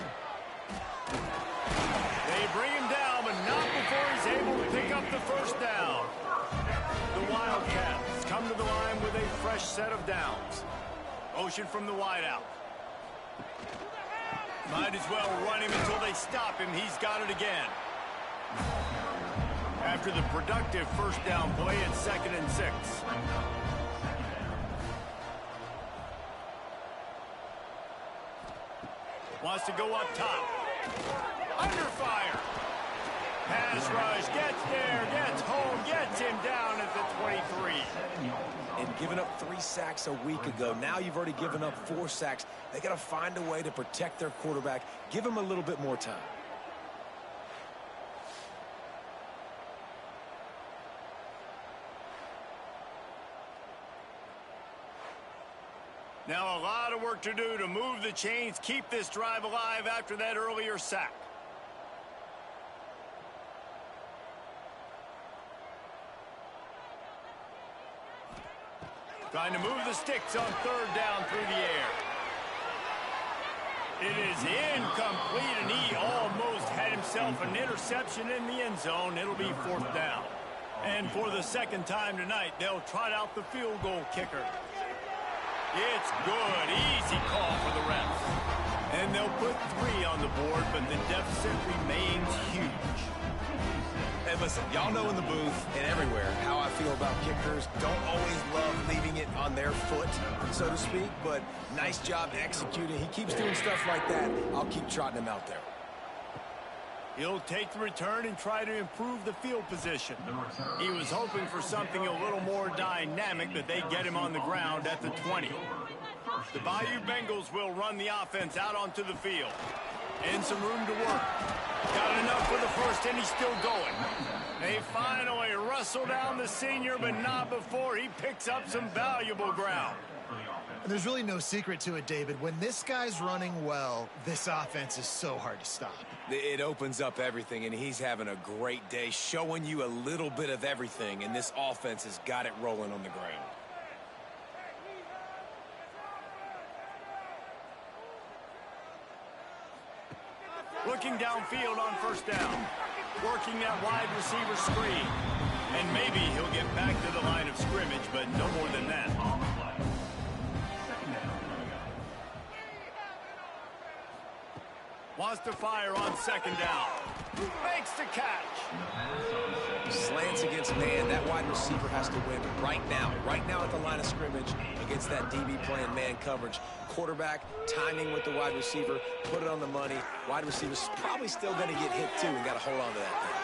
They bring him down, but not before he's able to pick up the first down. The Wildcats come to the line with a fresh set of downs. Motion from the wideout. Might as well run him until they stop him. He's got it again. After the productive first down play, it's 2nd and 6. Wants to go up top. Under fire. Pass rush, gets there, gets home, gets him down at the 23.
And giving up 3 sacks a week ago, now you've already given up 4 sacks. They got to find a way to protect their quarterback. Give him a little bit more time.
Now a lot of work to do to move the chains, keep this drive alive after that earlier sack. Trying to move the sticks on third down through the air. It is incomplete, and he almost had himself an interception in the end zone. It'll be fourth down. And for the second time tonight, they'll trot out the field goal kicker. It's good. Easy call for the refs. And they'll put 3 on the board, but the deficit remains huge.
And listen, y'all know in the booth and everywhere how I feel about kickers. Don't always love leaving it on their foot, so to speak, but nice job executing. He keeps doing stuff like that. I'll keep trotting him out there.
He'll take the return and try to improve the field position. He was hoping for something a little more dynamic, but they get him on the ground at the 20. The Bayou Bengals will run the offense out onto the field. And some room to work. Got enough for the first, and he's still going. They finally wrestle down the senior, but not before he picks up some valuable ground.
And there's really no secret to it, David. When this guy's running well, this offense is so hard to stop.
It opens up everything, and he's having a great day, showing you a little bit of everything, and this offense has got it rolling on the ground.
Looking downfield on first down. Working that wide receiver screen. And maybe he'll get back to the line of scrimmage, but no more than that. Wants to fire on second down. Makes the catch.
Slants against man. That wide receiver has to win right now. Right now at the line of scrimmage against that DB playing man coverage. Quarterback, timing with the wide receiver, put it on the money. Wide receiver's probably still going to get hit too and got to hold on to that thing.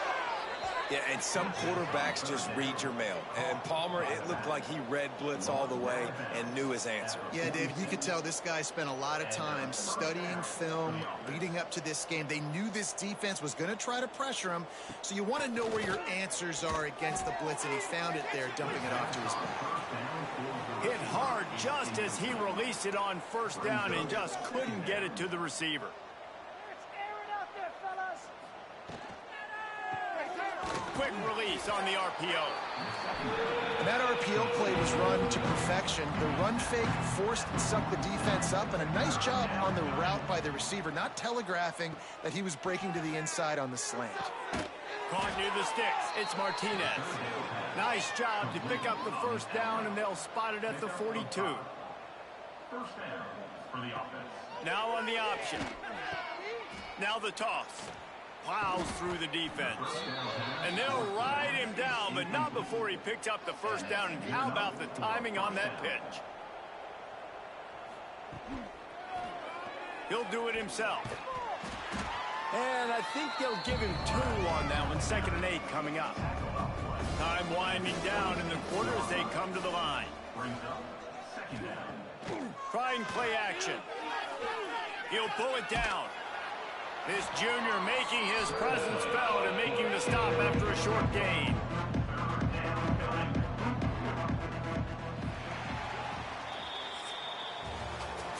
Yeah, and some quarterbacks just read your mail. And Palmer, it looked like he read blitz all the way and knew his answer.
Yeah, David, you could tell this guy spent a lot of time studying film leading up to this game. They knew this defense was going to try to pressure him, so you want to know where your answers are against the blitz, and he found it there, dumping it off to his back.
Hit hard just as he released it on first down and just couldn't get it to the receiver. Quick release on the RPO.
And that RPO play was run to perfection. The run fake forced and sucked the defense up, and a nice job on the route by the receiver, not telegraphing that he was breaking to the inside on the slant.
Caught near the sticks. It's Martinez. Nice job to pick up the first down, and they'll spot it at the 42.
First down for the offense.
Now on the option. Now the toss. Plows through the defense. And they'll ride him down, but not before he picked up the first down. And how about the timing on that pitch? He'll do it himself. And I think they'll give him 2 on that one. 2nd and 8 coming up. Time winding down in the quarter as they come to the line.
Brings up second down.
Trying play action. He'll pull it down. This junior making his presence felt and making the stop after a short gain.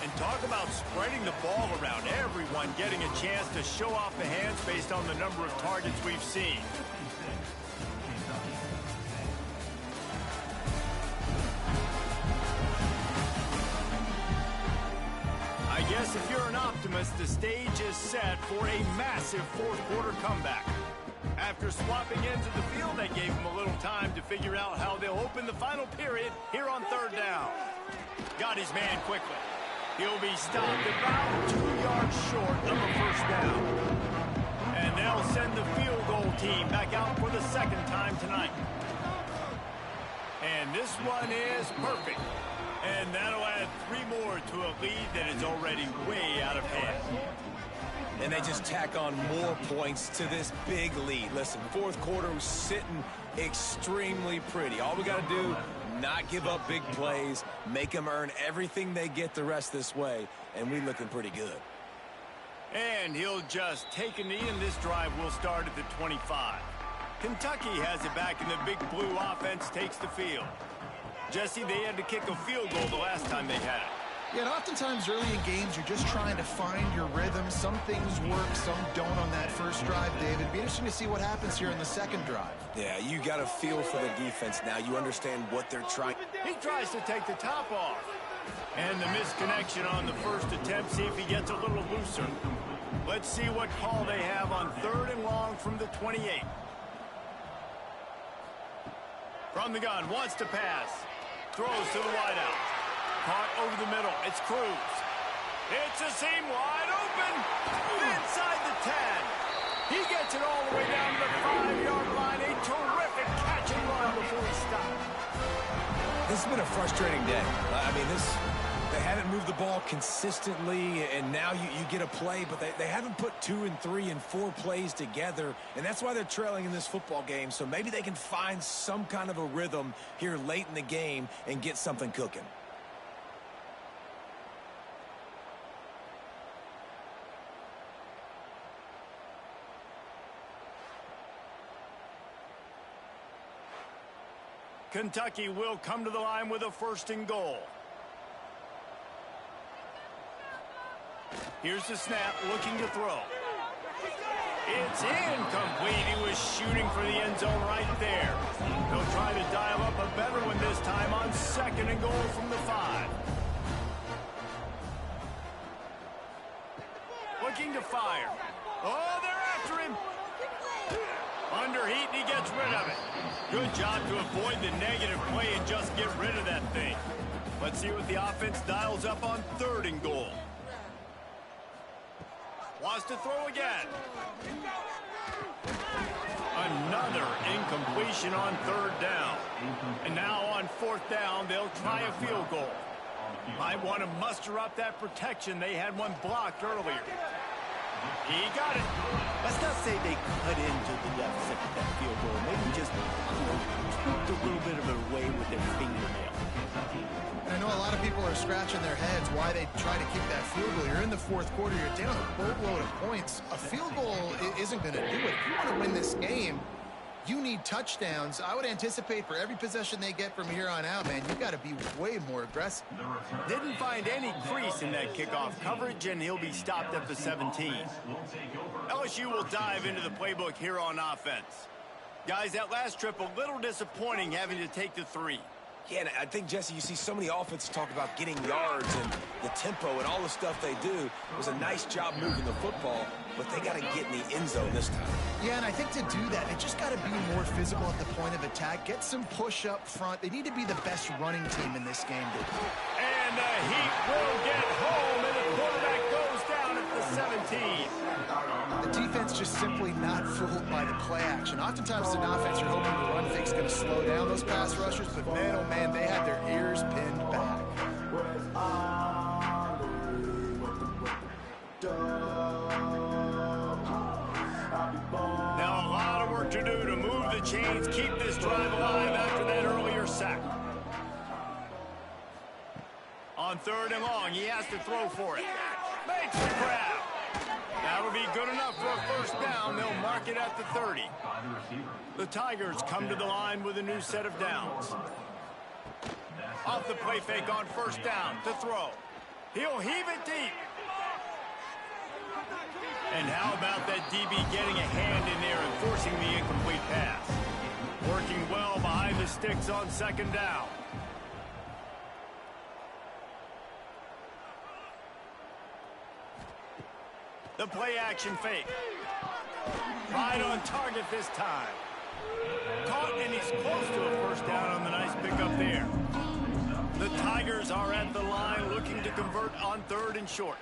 And talk about spreading the ball around. Everyone getting a chance to show off the hands based on the number of targets we've seen. I guess if you're an optimist, the stage is set for a massive fourth-quarter comeback. After swapping into the field, that gave him a little time to figure out how they'll open the final period here on third down. Got his man quickly. He'll be stopped about 2 yards short of a first down. And they'll send the field goal team back out for the second time tonight. And this one is perfect. And that'll add 3 more to a lead that is already way out of hand.
And they just tack on more points to this big lead. Listen, fourth quarter was sitting extremely pretty. All we got to do, not give up big plays, make them earn everything they get the rest this way, and we looking pretty good.
And he'll just take a knee, and this drive will start at the 25. Kentucky has it back, and the big blue offense takes the field. Jesse, they had to kick a field goal the last time they had it.
Yeah, and oftentimes early in games, you're just trying to find your rhythm. Some things work, some don't on that first drive, David. It'd be interesting to see what happens here in the second drive.
Yeah, you got a feel for the defense now. You understand what they're trying.
He tries to take the top off. And the misconnection on the first attempt. See if he gets a little looser. Let's see what call they have on 3rd and long from the 28. From the gun, wants to pass. Throws to the wideout. Caught over the middle. It's Cruz. It's a seam wide open. Inside the 10. He gets it all the way down to the 5-yard line. A terrific catch and run before he stopped.
This has been a frustrating day. I mean, they haven't moved the ball consistently, and now you get a play, but they haven't put 2 and 3 and 4 plays together, and that's why they're trailing in this football game. So maybe they can find some kind of a rhythm here late in the game and get something cooking.
Kentucky will come to the line with a 1st and goal. Here's the snap, looking to throw. It's incomplete. He was shooting for the end zone right there. They'll try to dial up a better one this time on 2nd and goal from the 5. Looking to fire. Oh, they're after him. Under heat, and he gets rid of it. Good job to avoid the negative play and just get rid of that thing. Let's see what the offense dials up on 3rd and goal. Wants to throw again. Another incompletion on 3rd down. And now on 4th down, they'll try a field goal. Might want to muster up that protection. They had one blocked earlier. He got it.
Let's not say they cut into the left side of that field goal. Maybe just tweaked a little bit of their way with their fingernail.
And I know a lot of people are scratching their heads why they try to kick that field goal. You're in the 4th quarter. You're down a boatload of points. A field goal isn't going to do it. If you want to win this game, you need touchdowns. I would anticipate for every possession they get from here on out, man, you got to be way more aggressive.
Didn't find any crease in that kickoff coverage, and he'll be stopped at the 17. LSU will dive into the playbook here on offense. Guys, that last trip, a little disappointing having to take the 3.
Yeah, and I think, Jesse, you see so many offenses talk about getting yards and the tempo and all the stuff they do. It was a nice job moving the football, but they got to get in the end zone this time.
Yeah, and I think to do that, they just got to be more physical at the point of attack. Get some push up front. They need to be the best running team in this game.
And the Heat will get home, and the quarterback goes down at the 17.
The defense just simply not fooled by the play action. Oftentimes, an offense, you're hoping the run fake's going to slow down those pass rushers, but man, oh man, they had their ears pinned back.
Now a lot of work to do to move the chains, keep this drive alive after that earlier sack. On 3rd and long, he has to throw for it. Makes the grab. That'll be good enough for a 1st down. They'll mark it at the 30. The Tigers come to the line with a new set of downs. Off the play fake on 1st down to throw. He'll heave it deep. And how about that DB getting a hand in there and forcing the incomplete pass? Working well behind the sticks on 2nd down. The play action fake. Right on target this time. Caught, and he's close to a 1st down on the nice pickup there. The Tigers are at the line looking to convert on 3rd and short.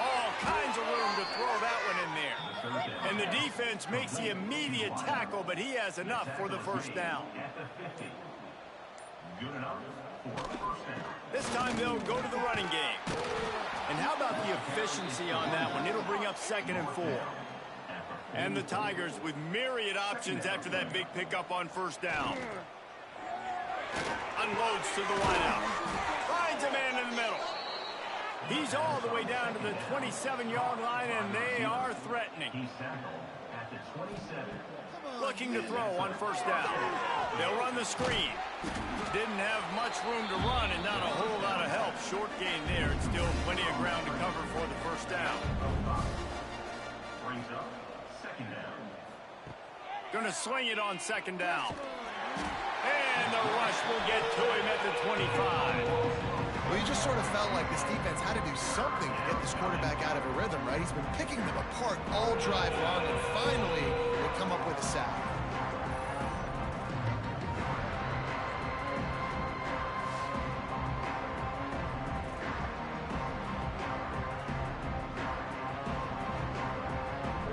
All kinds of room to throw that one in there. And the defense makes the immediate tackle, but he has enough for the 1st down. This time they'll go to the running game. And how about the efficiency on that one? It'll bring up 2nd and 4. And the Tigers with myriad options after that big pickup on 1st down. Unloads to the wideout. Finds a man in the middle. He's all the way down to the 27-yard line, and they are threatening. Looking to throw on 1st down. They'll run the screen. Didn't have much room to run and not a whole lot of help. Short gain there, and still plenty of ground to cover for the first down.
Brings up second down.
Gonna swing it on second down. And the rush will get to him at the 25.
Well, you just sort of felt like this defense had to do something to get this quarterback out of a rhythm, right? He's been picking them apart all drive long, and finally they come up with a sack.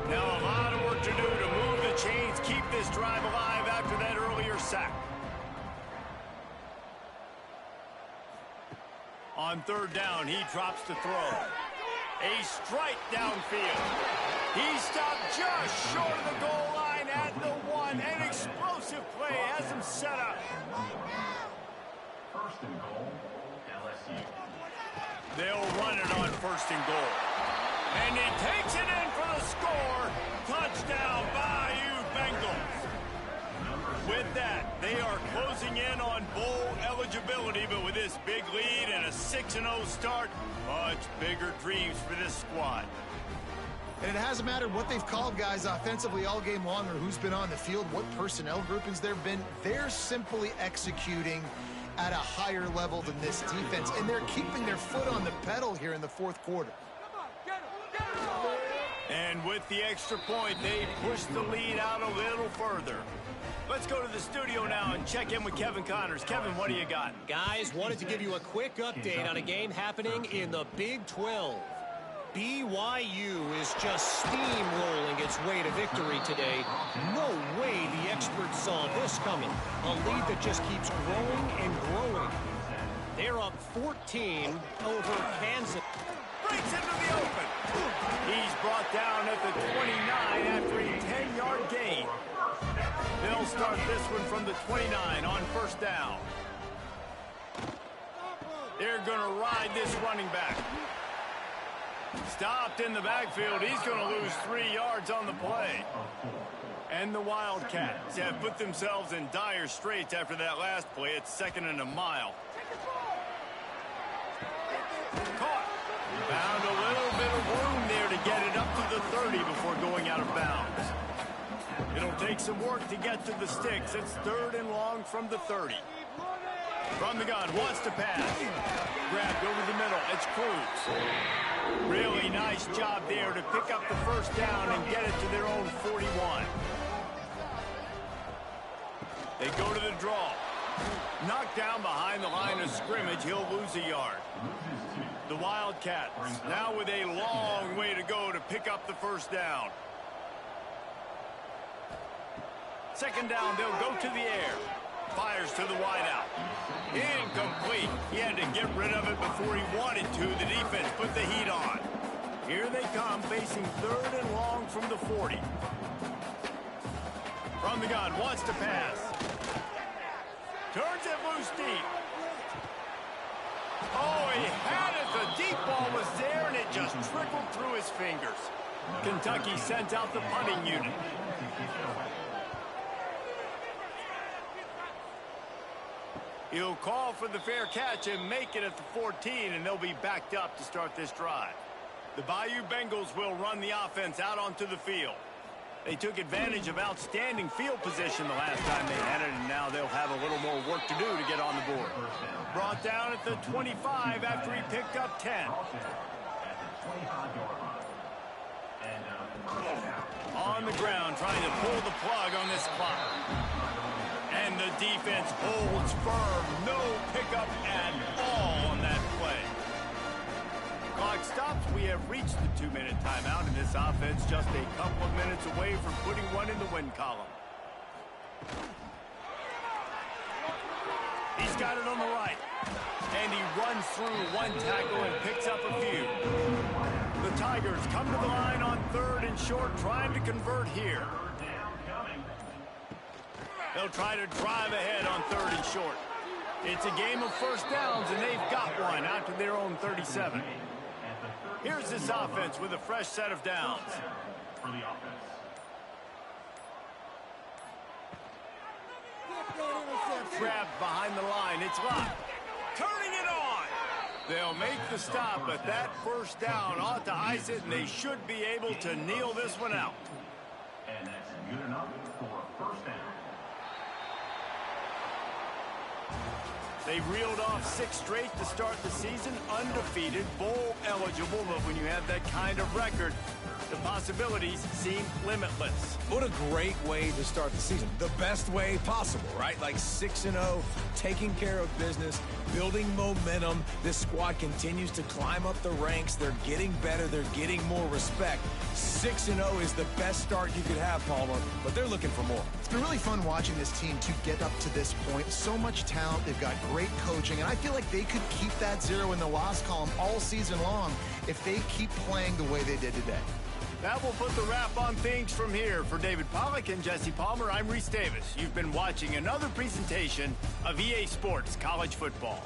Now a lot of work to do to move the chains, keep this drive alive after that earlier sack. On third down, he drops to throw. A strike downfield. He stopped just short of the goal line at the 1. An explosive play has him set up.
First and goal, LSU.
They'll run it on first and goal. And he takes it in for the score. Touchdown, Bayou Bengals. With that, they are closing in on bowl eligibility, but with this big lead and a 6-0 start, much bigger dreams for this squad.
And it hasn't mattered what they've called guys offensively all game long or who's been on the field, what personnel groupings there have been. They're simply executing at a higher level than this defense, and they're keeping their foot on the pedal here in the fourth quarter.
And with the extra point, they push the lead out a little further. Let's go to the studio now and check in with Kevin Connors. Kevin, what do you got?
Guys, wanted to give you a quick update on a game happening in the Big 12. BYU is just steamrolling its way to victory today. No way the experts saw this coming. A lead that just keeps growing and growing. They're up 14 over Kansas.
Breaks into the open. He's brought down at the 29 after a 10-yard gain. They'll start this one from the 29 on first down. They're going to ride this running back. Stopped in the backfield. He's going to lose 3 yards on the play. And the Wildcats have put themselves in dire straits after that last play. It's 2nd and a mile. Caught. Found a little bit of room there to get it up to the 30 before going out of bounds. It'll take some work to get to the sticks. It's 3rd and long from the 30. From the gun, wants to pass. Grabbed over the middle. It's Cruz. Really nice job there to pick up the first down and get it to their own 41. They go to the draw. Knocked down behind the line of scrimmage. He'll lose a yard. The Wildcats now with a long way to go to pick up the first down. 2nd down, they'll go to the air. Fires to the wideout. Incomplete. He had to get rid of it before he wanted to. The defense put the heat on. Here they come, facing 3rd and long from the 40. From the gun, wants to pass. Turns it loose deep. Oh, he had it. The deep ball was there, and it just trickled through his fingers. Kentucky sent out the punting unit. He'll call for the fair catch and make it at the 14, and they'll be backed up to start this drive. The Bayou Bengals will run the offense out onto the field. They took advantage of outstanding field position the last time they had it, and now they'll have a little more work to do to get on the board. Brought down at the 25 after he picked up 10. On the ground, trying to pull the plug on this clock. And the defense holds firm. No pickup at all on that play. Clock stops. We have reached the 2-minute timeout, and this offense just a couple of minutes away from putting one in the win column. He's got it on the right. And he runs through one tackle and picks up a few. The Tigers come to the line on 3rd and short, trying to convert here. They'll try to drive ahead on 3rd and short. It's a game of first downs, and they've got one out to their own 37. Here's this offense with a fresh set of downs.
For the offense.
grabbed behind the line. It's locked. Turning it on. They'll make the stop, but that first down ought to ice it, and they should be able to kneel this one out.
And that's good enough for a first down.
They reeled off 6 straight to start the season, undefeated, bowl eligible, but when you have that kind of record, the possibilities seem limitless.
What a great way to start the season. The best way possible, right? Like 6-0, taking care of business, building momentum. This squad continues to climb up the ranks. They're getting better. They're getting more respect. 6-0 is the best start you could have, Palmer, but they're looking for more.
It's been really fun watching this team to get up to this point. So much talent. They've got great coaching, and I feel like they could keep that 0 in the loss column all season long if they keep playing the way they did today.
That will put the wrap on things from here. For David Pollack and Jesse Palmer, I'm Reese Davis. You've been watching another presentation of EA Sports College Football.